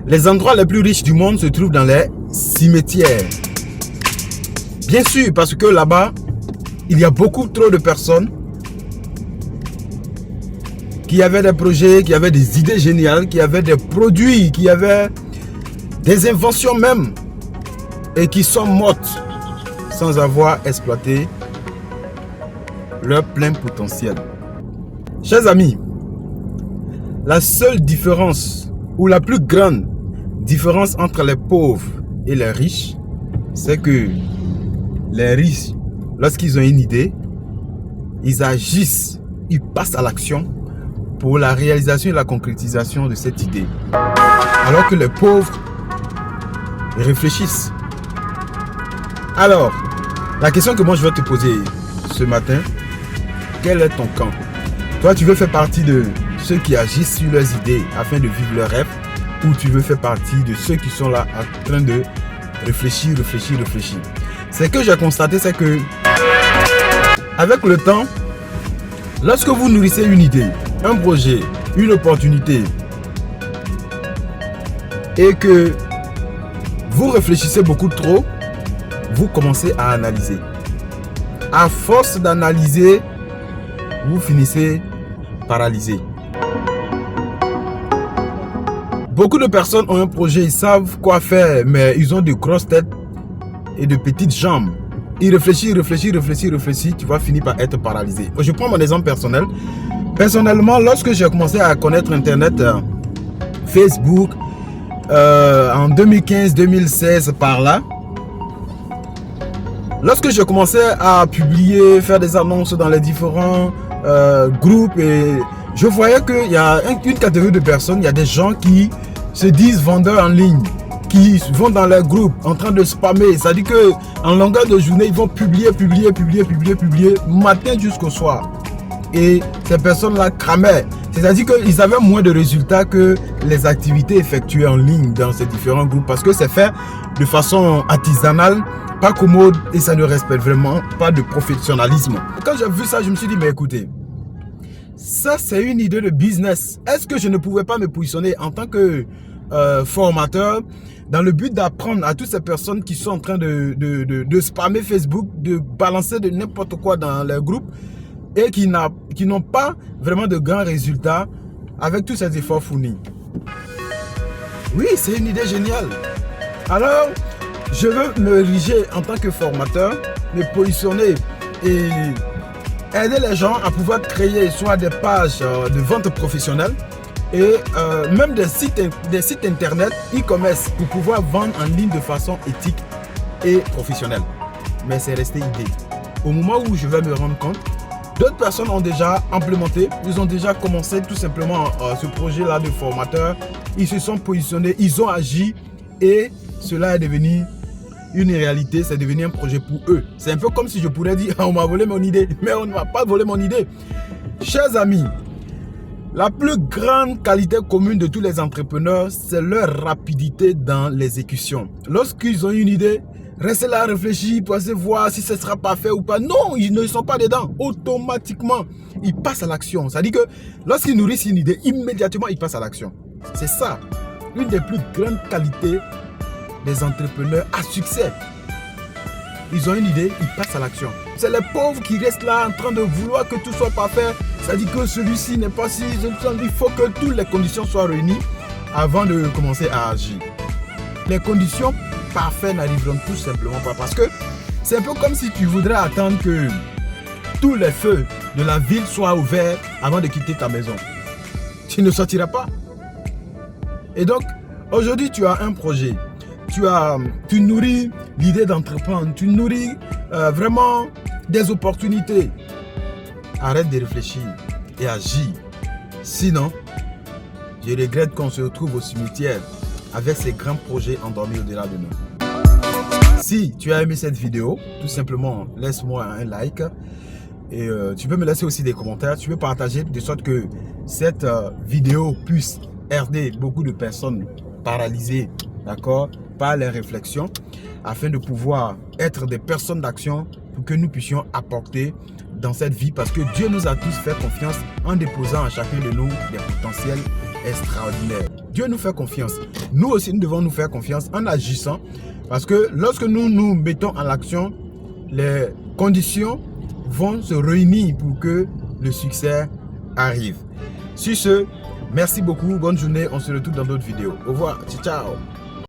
Les endroits les plus riches du monde se trouvent dans les cimetières. Bien sûr, parce que là-bas, il y a beaucoup trop de personnes qui avaient des projets, qui avaient des idées géniales, qui avaient des produits, qui avaient des inventions même, et qui sont mortes sans avoir exploité leur plein potentiel. Chers amis, la seule différence, ou la plus grande différence entre les pauvres et les riches, c'est que les riches, lorsqu'ils ont une idée, ils agissent, ils passent à l'action pour la réalisation et la concrétisation de cette idée. Alors que les pauvres, ils réfléchissent. Alors, la question que moi je vais te poser ce matin, quel est ton camp? Toi, tu veux faire partie de ceux qui agissent sur leurs idées afin de vivre leurs rêves, ou tu veux faire partie de ceux qui sont là en train de réfléchir. Ce que j'ai constaté, c'est que avec le temps, lorsque vous nourrissez une idée, un projet, une opportunité, et que vous réfléchissez beaucoup trop, vous commencez à analyser. À force d'analyser, vous finissez paralysé. Beaucoup de personnes ont un projet, ils savent quoi faire, mais ils ont de grosses têtes et de petites jambes. Ils réfléchissent, tu vas finir par être paralysé. Je prends mon exemple personnel. Personnellement, lorsque j'ai commencé à connaître Internet, Facebook, en 2015-2016 par là, lorsque je commençais à publier, faire des annonces dans les différents groupes, et je voyais qu'il y a une catégorie de personnes, il y a des gens qui se disent vendeurs en ligne, qui vont dans les groupes en train de spammer. Ça dit que en longueur de journée, ils vont publier, matin jusqu'au soir. Et ces personnes-là cramaient. C'est-à-dire qu'ils avaient moins de résultats que les activités effectuées en ligne dans ces différents groupes, parce que c'est fait de façon artisanale, pas commode, et ça ne respecte vraiment pas de professionnalisme. Quand j'ai vu ça, je me suis dit, mais écoutez, ça c'est une idée de business. Est-ce que je ne pouvais pas me positionner en tant que formateur dans le but d'apprendre à toutes ces personnes qui sont en train de spammer Facebook, de balancer de n'importe quoi dans les groupes, et qui n'ont pas vraiment de grands résultats avec tous ces efforts fournis? Oui, c'est une idée géniale. Alors, je veux me ériger en tant que formateur, me positionner et aider les gens à pouvoir créer soit des pages de vente professionnelle et même des sites internet e-commerce pour pouvoir vendre en ligne de façon éthique et professionnelle. Mais c'est resté idée. Au moment où je vais me rendre compte, d'autres personnes ont déjà implémenté, ils ont déjà commencé tout simplement ce projet-là de formateur. Ils se sont positionnés, ils ont agi et cela est devenu une réalité, c'est devenu un projet pour eux. C'est un peu comme si je pourrais dire, on m'a volé mon idée, mais on ne m'a pas volé mon idée. Chers amis, la plus grande qualité commune de tous les entrepreneurs, c'est leur rapidité dans l'exécution. Lorsqu'ils ont une idée, restez là à réfléchir pour essayer de voir si ce sera parfait ou pas. Non, ils ne sont pas dedans. Automatiquement, ils passent à l'action. Ça dit que lorsqu'ils nourrissent une idée, immédiatement, ils passent à l'action. C'est ça, une des plus grandes qualités des entrepreneurs à succès. Ils ont une idée, ils passent à l'action. C'est les pauvres qui restent là en train de vouloir que tout soit parfait. Ça dit que celui-ci n'est pas si... Il faut que toutes les conditions soient réunies avant de commencer à agir. Les conditions parfaites n'arriveront tout simplement pas, parce que c'est un peu comme si tu voudrais attendre que tous les feux de la ville soient ouverts avant de quitter ta maison. Tu ne sortiras pas. Et donc, aujourd'hui, tu as un projet. Tu nourris l'idée d'entreprendre. Tu nourris vraiment des opportunités. Arrête de réfléchir et agis. Sinon, je regrette qu'on se retrouve au cimetière avec ces grands projets endormis au-delà de nous. Si tu as aimé cette vidéo, tout simplement, laisse-moi un like. Et tu peux me laisser aussi des commentaires. Tu peux partager de sorte que cette vidéo puisse aider beaucoup de personnes paralysées, d'accord, par les réflexions, afin de pouvoir être des personnes d'action pour que nous puissions apporter dans cette vie, parce que Dieu nous a tous fait confiance en déposant à chacun de nous des potentiels extraordinaires. Dieu nous fait confiance. Nous aussi, nous devons nous faire confiance en agissant. Parce que lorsque nous nous mettons en action, les conditions vont se réunir pour que le succès arrive. Sur ce, merci beaucoup. Bonne journée. On se retrouve dans d'autres vidéos. Au revoir. Ciao.